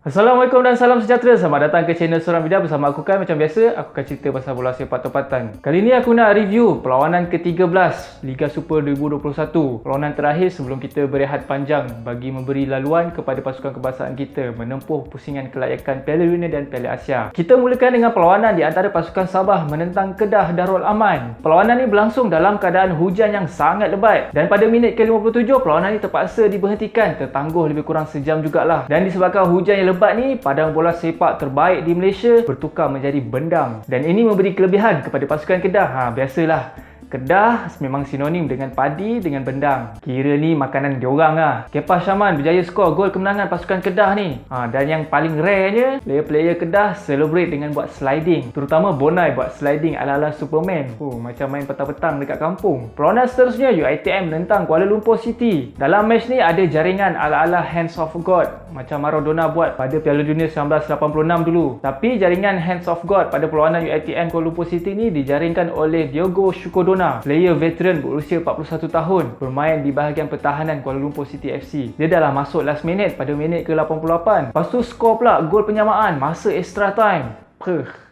Assalamualaikum dan salam sejahtera. Selamat datang ke channel Seorang Bidah bersama aku Kai. Macam biasa, aku akan cerita pasal bola sepak tempatan. Kali ni aku nak review perlawanan ke-13 Liga Super 2021. Perlawanan terakhir sebelum kita berehat panjang bagi memberi laluan kepada pasukan kebangsaan kita menempuh pusingan kelayakan Piala Dunia dan Piala Asia. Kita mulakan dengan perlawanan di antara pasukan Sabah menentang Kedah Darul Aman. Perlawanan ni berlangsung dalam keadaan hujan yang sangat lebat dan pada minit ke-57 perlawanan ni terpaksa diberhentikan, tertangguh lebih kurang sejam jugalah. Dan disebabkan hujan yang lebat ni, padang bola sepak terbaik di Malaysia bertukar menjadi bendang dan ini memberi kelebihan kepada pasukan Kedah. Biasalah, Kedah memang sinonim dengan padi dengan bendang. Kira ni makanan diorang lah. Kepa Syaman berjaya skor gol kemenangan pasukan Kedah ni. Dan yang paling rarenya, player-player Kedah celebrate dengan buat sliding. Terutama Bonai buat sliding ala-ala Superman. Macam main petang-petang dekat kampung. Perlawanan seterusnya UiTM menentang Kuala Lumpur City. Dalam match ni ada jaringan ala-ala Hands of God macam Maradona buat pada Piala Dunia 1986 dulu. Tapi jaringan Hands of God pada perlawanan UiTM Kuala Lumpur City ni dijaringkan oleh Diogo Shukodona, player veteran berusia 41 tahun, bermain di bahagian pertahanan Kuala Lumpur City FC. Dia dah lah masuk last minute pada minit ke-88. Lepas tu skor pula gol penyamaan masa extra time.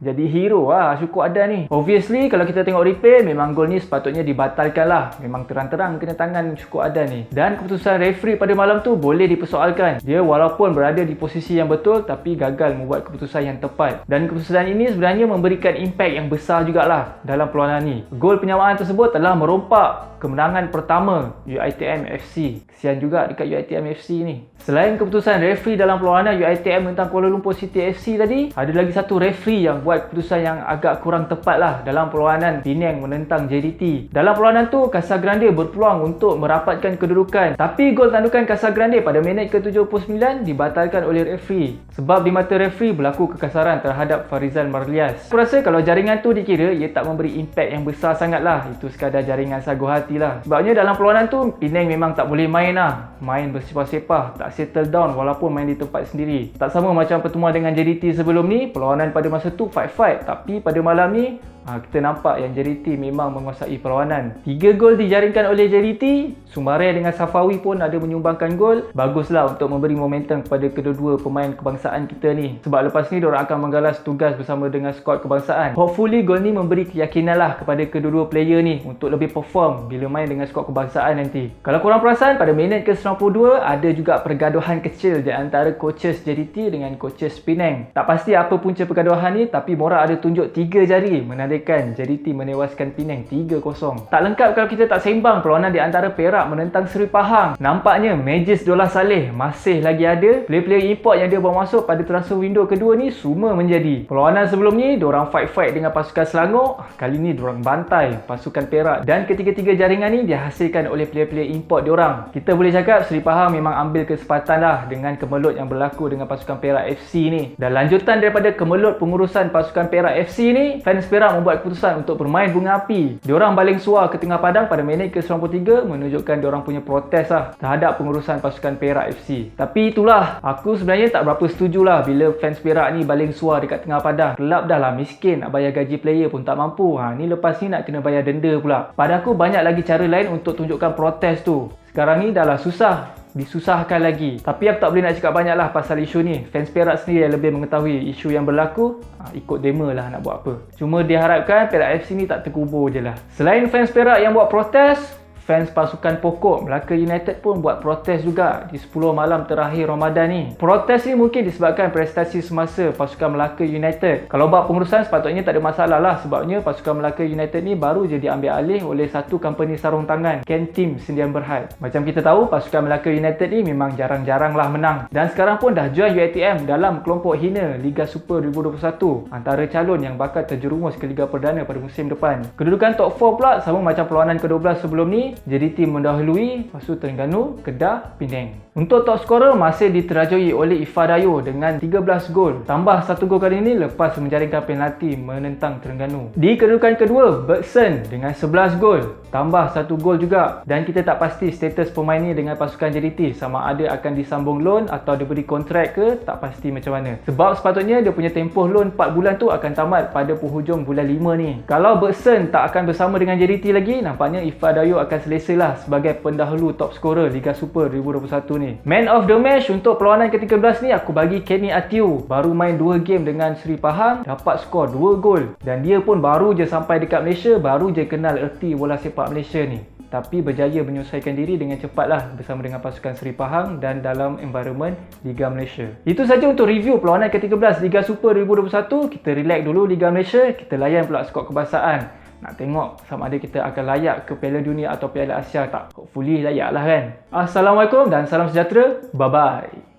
Jadi hero lah Syukur Adan ni. Obviously kalau kita tengok replay, memang gol ni sepatutnya dibatalkan lah. Memang terang-terang kena tangan Syukur Adan ni. Dan keputusan referee pada malam tu boleh dipersoalkan. Dia walaupun berada di posisi yang betul tapi gagal membuat keputusan yang tepat. Dan keputusan ini sebenarnya memberikan impact yang besar jugalah dalam perlawanan ni. Gol penyamaan tersebut telah merompak kemenangan pertama UiTM FC. Kesian juga dekat UiTM FC ni. Selain keputusan referee dalam perlawanan UiTM tentang Kuala Lumpur City FC tadi, ada lagi satu referee yang buat keputusan yang agak kurang tepat lah dalam perlawanan Penang menentang JDT. Dalam perlawanan tu, Casagrande berpeluang untuk merapatkan kedudukan, tapi gol tandukan Casagrande pada minit ke-79 dibatalkan oleh referee sebab di mata referee berlaku kekasaran terhadap Farizal Marlias. Aku rasa kalau jaringan tu dikira, ia tak memberi impact yang besar sangat lah. Itu sekadar jaringan sagu hati lah. Sebabnya dalam perlawanan tu, Penang memang tak boleh main lah. Main bersepah-sepah, tak settle down walaupun main di tempat sendiri. Tak sama macam pertemuan dengan JDT sebelum ni. Perlawanan pada masa tu fight-fight, tapi pada malam ni kita nampak yang JDT memang menguasai perlawanan. 3 gol dijaringkan oleh JDT. Sumbare dengan Safawi pun ada menyumbangkan gol. Baguslah untuk memberi momentum kepada kedua-dua pemain kebangsaan kita ni. Sebab lepas ni diorang akan menggalas tugas bersama dengan skuad kebangsaan. Hopefully gol ni memberi keyakinan lah kepada kedua-dua player ni untuk lebih perform bila main dengan skuad kebangsaan nanti. Kalau korang perasan, pada minit ke-92 ada juga pergaduhan kecil di antara coaches JDT dengan coaches Penang. Tak pasti apa punca pergaduhan ni, tapi Morak ada tunjuk 3 jari menandakan JDT menewaskan Penang 3-0. Tak lengkap kalau kita tak sembang perlawanan di antara Perak menentang Seri Pahang. Nampaknya Majlis Dolah Saleh masih lagi ada. Player-player import yang dia bawa masuk pada transfer window kedua ni semua menjadi. Perlawanan sebelum ni diorang fight-fight dengan pasukan Selangor. Kali ni diorang bantai pasukan Perak dan ketiga-tiga jaringan ni dihasilkan oleh player-player import diorang. Kita boleh cakap Seri Pahang memang ambil kesempatan lah dengan kemelut yang berlaku dengan pasukan Perak FC ni. Dan lanjutan daripada kemelut pengurusan pasukan Perak FC ni, fans Perak membuat keputusan untuk bermain bunga api. Diorang baling suar ke tengah padang pada minit ke-93 menunjukkan diorang punya protes lah terhadap pengurusan pasukan Perak FC. Tapi itulah, aku sebenarnya tak berapa setuju lah bila fans Perak ni baling suar dekat tengah padang. Kelab dah lah miskin, nak bayar gaji player pun tak mampu. Ni lepas ni nak kena bayar denda pula. Pada aku banyak lagi cara lain untuk tunjukkan protes tu. Sekarang ni dah lah susah, disusahkan lagi. Tapi aku tak boleh nak cakap banyak lah pasal isu ni. Fans Perak sendiri yang lebih mengetahui isu yang berlaku. Ikut demo lah nak buat apa. Cuma diharapkan Perak FC ni tak terkubur je lah. Selain fans Perak yang buat protes, fans pasukan pokok Melaka United pun buat protes juga di 10 malam terakhir Ramadan ni. Protes ni mungkin disebabkan prestasi semasa pasukan Melaka United. Kalau bab pengurusan sepatutnya tak ada masalah lah, sebabnya pasukan Melaka United ni baru je diambil alih oleh satu company sarung tangan, Ken Team Sdn Bhd. Macam kita tahu, pasukan Melaka United ni memang jarang-jarang lah menang. Dan sekarang pun dah join UiTM dalam kelompok hina Liga Super 2021, antara calon yang bakal terjerumus ke Liga Perdana pada musim depan. Kedudukan top 4 pula sama macam perlawanan ke-12 sebelum ni. JDT mendahului, lepas tu Terengganu, Kedah, Penang. Untuk top scorer masih diterajui oleh Ifah Dayo dengan 13 gol. Tambah 1 gol kali ini lepas menjaringkan penalti menentang Terengganu. Di kedudukan kedua, Bergson dengan 11 gol. Tambah 1 gol juga. Dan kita tak pasti status pemain ni dengan pasukan JDT. Sama ada akan disambung loan atau diberi kontrak ke, tak pasti macam mana. Sebab sepatutnya dia punya tempoh loan 4 bulan tu akan tamat pada penghujung bulan 5 ni. Kalau Bergson tak akan bersama dengan JDT lagi, nampaknya Ifah Dayo akan selesa lah sebagai pendahulu top scorer Liga Super 2021 ni. Man of the match untuk perlawanan ke-13 ni aku bagi Kenny Atiu. Baru main 2 game dengan Seri Pahang, dapat skor 2 gol. Dan dia pun baru je sampai dekat Malaysia, baru je kenal erti bola sepak Malaysia ni. Tapi berjaya menyelesaikan diri dengan cepatlah bersama dengan pasukan Seri Pahang dan dalam environment Liga Malaysia. Itu saja untuk review perlawanan ke-13 Liga Super 2021. Kita relax dulu Liga Malaysia, kita layan pula skor kebangsaan. Nak tengok sama ada kita akan layak ke Piala Dunia atau Piala Asia tak. Hopefully layak lah kan. Assalamualaikum dan salam sejahtera. Bye-bye.